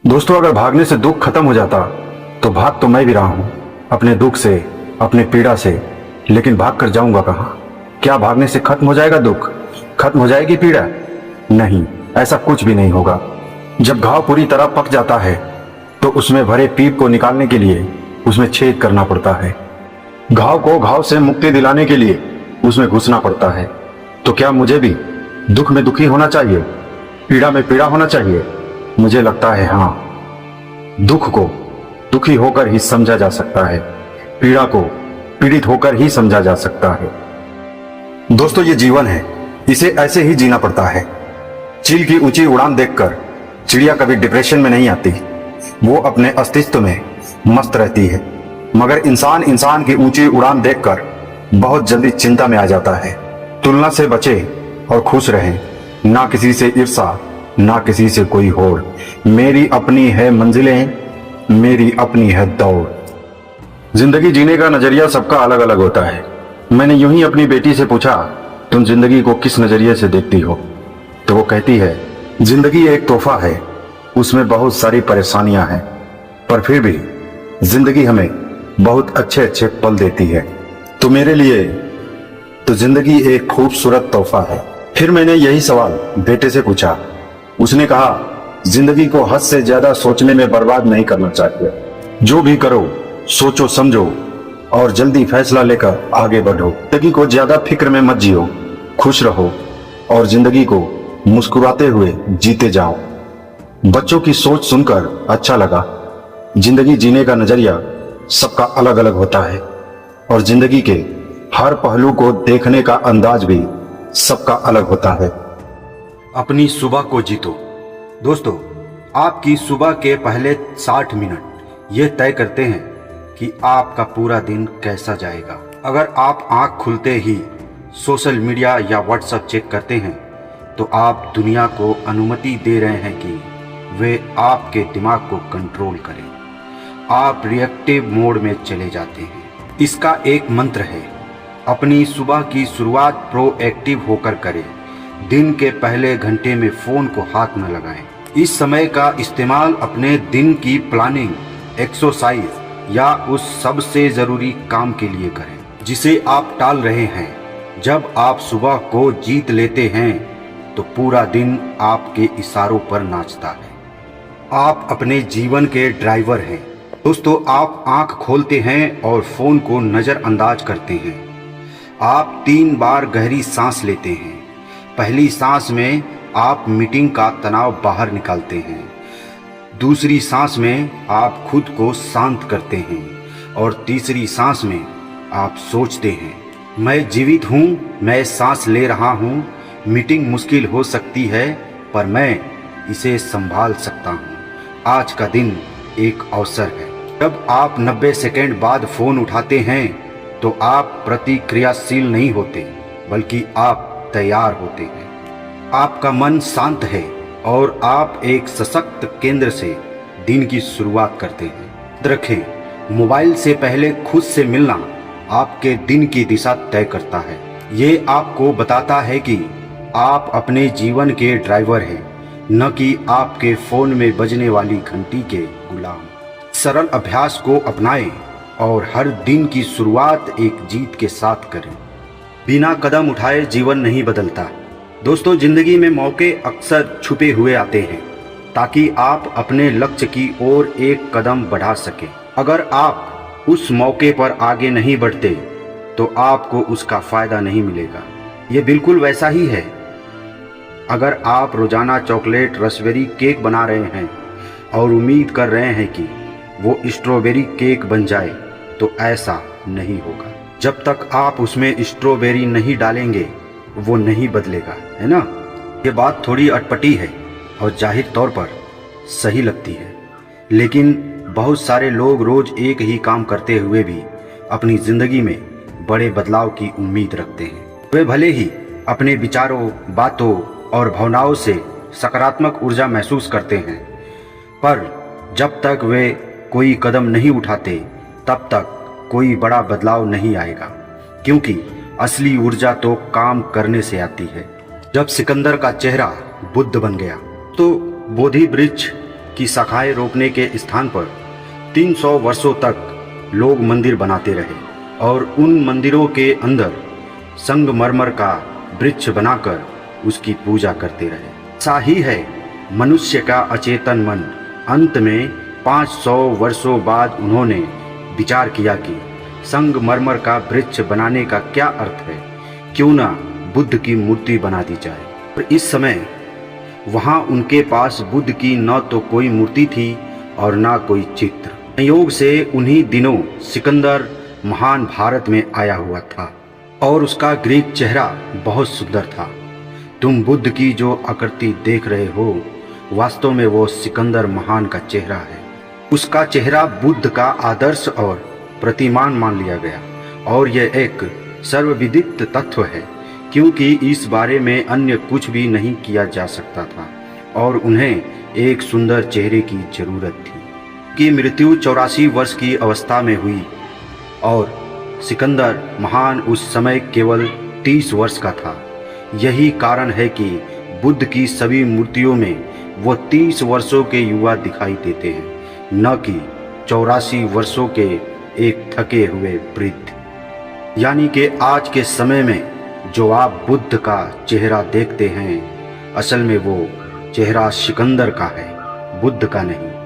दोस्तों, अगर भागने से दुख खत्म हो जाता तो भाग तो मैं भी रहा हूं अपने दुख से, अपने पीड़ा से। लेकिन भाग कर जाऊंगा कहां? क्या भागने से खत्म हो जाएगा दुख, खत्म हो जाएगी पीड़ा? नहीं, ऐसा कुछ भी नहीं होगा। जब घाव पूरी तरह पक जाता है तो उसमें भरे पीप को निकालने के लिए उसमें छेद करना पड़ता है। घाव को घाव से मुक्ति दिलाने के लिए उसमें घुसना पड़ता है। तो क्या मुझे भी दुख में दुखी होना चाहिए, पीड़ा में पीड़ा होना चाहिए? मुझे लगता है हाँ, दुख को दुखी होकर ही समझा जा सकता है, पीड़ा को पीड़ित होकर ही समझा जा सकता है। दोस्तों, ये जीवन है, इसे ऐसे ही जीना पड़ता है। चील की ऊंची उड़ान देखकर चिड़िया कभी डिप्रेशन में नहीं आती, वो अपने अस्तित्व में मस्त रहती है। मगर इंसान की ऊंची उड़ान देखकर बहुत जल्दी चिंता में आ जाता है। तुलना से बचे और खुश रहें, ना किसी से ईर्षा, ना किसी से कोई होड़। मेरी अपनी है मंजिलें, मेरी अपनी है दौड़। जिंदगी जीने का नजरिया सबका अलग अलग होता है। मैंने यूं ही अपनी बेटी से पूछा, तुम जिंदगी को किस नजरिए से देखती हो? तो वो कहती है, जिंदगी एक तोहफा है, उसमें बहुत सारी परेशानियां हैं, पर फिर भी जिंदगी हमें बहुत अच्छे अच्छे पल देती है। तो मेरे लिए तो जिंदगी एक खूबसूरत तोहफा है। फिर मैंने यही सवाल बेटे से पूछा। उसने कहा, जिंदगी को हद से ज्यादा सोचने में बर्बाद नहीं करना चाहिए। जो भी करो सोचो समझो और जल्दी फैसला लेकर आगे बढ़ो। जिंदगी को ज्यादा फिक्र में मत जियो, खुश रहो और जिंदगी को मुस्कुराते हुए जीते जाओ। बच्चों की सोच सुनकर अच्छा लगा। जिंदगी जीने का नजरिया सबका अलग अलग होता है और जिंदगी के हर पहलू को देखने का अंदाज भी सबका अलग होता है। अपनी सुबह को जीतो। दोस्तों, आपकी सुबह के पहले 60 मिनट ये तय करते हैं कि आपका पूरा दिन कैसा जाएगा। अगर आप आंख खुलते ही सोशल मीडिया या व्हाट्सएप चेक करते हैं तो आप दुनिया को अनुमति दे रहे हैं कि वे आपके दिमाग को कंट्रोल करें। आप रिएक्टिव मोड में चले जाते हैं। इसका एक मंत्र है, अपनी सुबह की शुरुआत प्रोएक्टिव होकर करें। दिन के पहले घंटे में फोन को हाथ न लगाएं। इस समय का इस्तेमाल अपने दिन की प्लानिंग, एक्सरसाइज या उस सबसे जरूरी काम के लिए करें जिसे आप टाल रहे हैं। जब आप सुबह को जीत लेते हैं तो पूरा दिन आपके इशारों पर नाचता है। आप अपने जीवन के ड्राइवर हैं। दोस्तों, आप आंख खोलते हैं और फोन को नजरअंदाज करते हैं। आप 3 बार गहरी सांस लेते हैं। पहली सांस में आप मीटिंग का तनाव बाहर निकालते हैं। दूसरी सांस में आप खुद को शांत करते हैं और तीसरी सांस में आप सोचते हैं, मैं जीवित हूँ, मैं सांस ले रहा हूँ। मीटिंग मुश्किल हो सकती है पर मैं इसे संभाल सकता हूँ। आज का दिन एक अवसर है। जब आप 90 सेकेंड बाद फोन उठाते हैं तो आप प्रतिक्रियाशील नहीं होते, बल्कि आप तैयार होते हैं। आपका मन शांत है और आप एक सशक्त केंद्र से दिन की शुरुआत करते हैं। याद रखें, मोबाइल से पहले खुद से मिलना आपके दिन की दिशा तय करता है। ये आपको बताता है कि आप अपने जीवन के ड्राइवर हैं, न कि आपके फोन में बजने वाली घंटी के गुलाम। सरल अभ्यास को अपनाएं और हर दिन की शुरुआत एक जीत के साथ करें। बिना कदम उठाए जीवन नहीं बदलता। दोस्तों, जिंदगी में मौके अक्सर छुपे हुए आते हैं ताकि आप अपने लक्ष्य की ओर एक कदम बढ़ा सकें। अगर आप उस मौके पर आगे नहीं बढ़ते तो आपको उसका फायदा नहीं मिलेगा। ये बिल्कुल वैसा ही है। अगर आप रोजाना चॉकलेट रसबेरी केक बना रहे हैं और उम्मीद कर रहे हैं कि वो स्ट्रॉबेरी केक बन जाए तो ऐसा नहीं होगा। जब तक आप उसमें स्ट्रॉबेरी नहीं डालेंगे वो नहीं बदलेगा, है ना? ये बात थोड़ी अटपटी है और जाहिर तौर पर सही लगती है, लेकिन बहुत सारे लोग रोज एक ही काम करते हुए भी अपनी जिंदगी में बड़े बदलाव की उम्मीद रखते हैं। वे भले ही अपने विचारों, बातों और भावनाओं से सकारात्मक ऊर्जा महसूस करते हैं, पर जब तक वे कोई कदम नहीं उठाते तब तक कोई बड़ा बदलाव नहीं आएगा, क्योंकि असली ऊर्जा तो काम करने से आती है। जब सिकंदर का चेहरा बुद्ध बन गया तो बोधि वृक्ष की शाखाएं रोपने के स्थान पर 300 वर्षों तक लोग मंदिर बनाते रहे और उन मंदिरों के अंदर संगमरमर का वृक्ष बनाकर उसकी पूजा करते रहे। ऐसा ही है मनुष्य का अचेतन मन। अंत में 500 वर्षों बाद उन्होंने विचार किया कि संगमरमर का वृक्ष बनाने का क्या अर्थ है, क्यों ना बुद्ध की मूर्ति बना दी जाए। और इस समय वहां उनके पास बुद्ध की न तो कोई मूर्ति थी और ना कोई चित्र। संयोग से उन्हीं दिनों सिकंदर महान भारत में आया हुआ था और उसका ग्रीक चेहरा बहुत सुंदर था। तुम बुद्ध की जो आकृति देख रहे हो, वास्तव में वो सिकंदर महान का चेहरा है। उसका चेहरा बुद्ध का आदर्श और प्रतिमान मान लिया गया और यह एक सर्वविदित तत्व है, क्योंकि इस बारे में अन्य कुछ भी नहीं किया जा सकता था और उन्हें एक सुंदर चेहरे की जरूरत थी। की मृत्यु 84 वर्ष की अवस्था में हुई और सिकंदर महान उस समय केवल 30 वर्ष का था। यही कारण है कि बुद्ध की सभी मूर्तियों में वो 30 वर्षों के युवा दिखाई देते हैं, न कि 84 वर्षों के एक थके हुए वृद्ध। यानी कि आज के समय में जो आप बुद्ध का चेहरा देखते हैं, असल में वो चेहरा सिकंदर का है, बुद्ध का नहीं।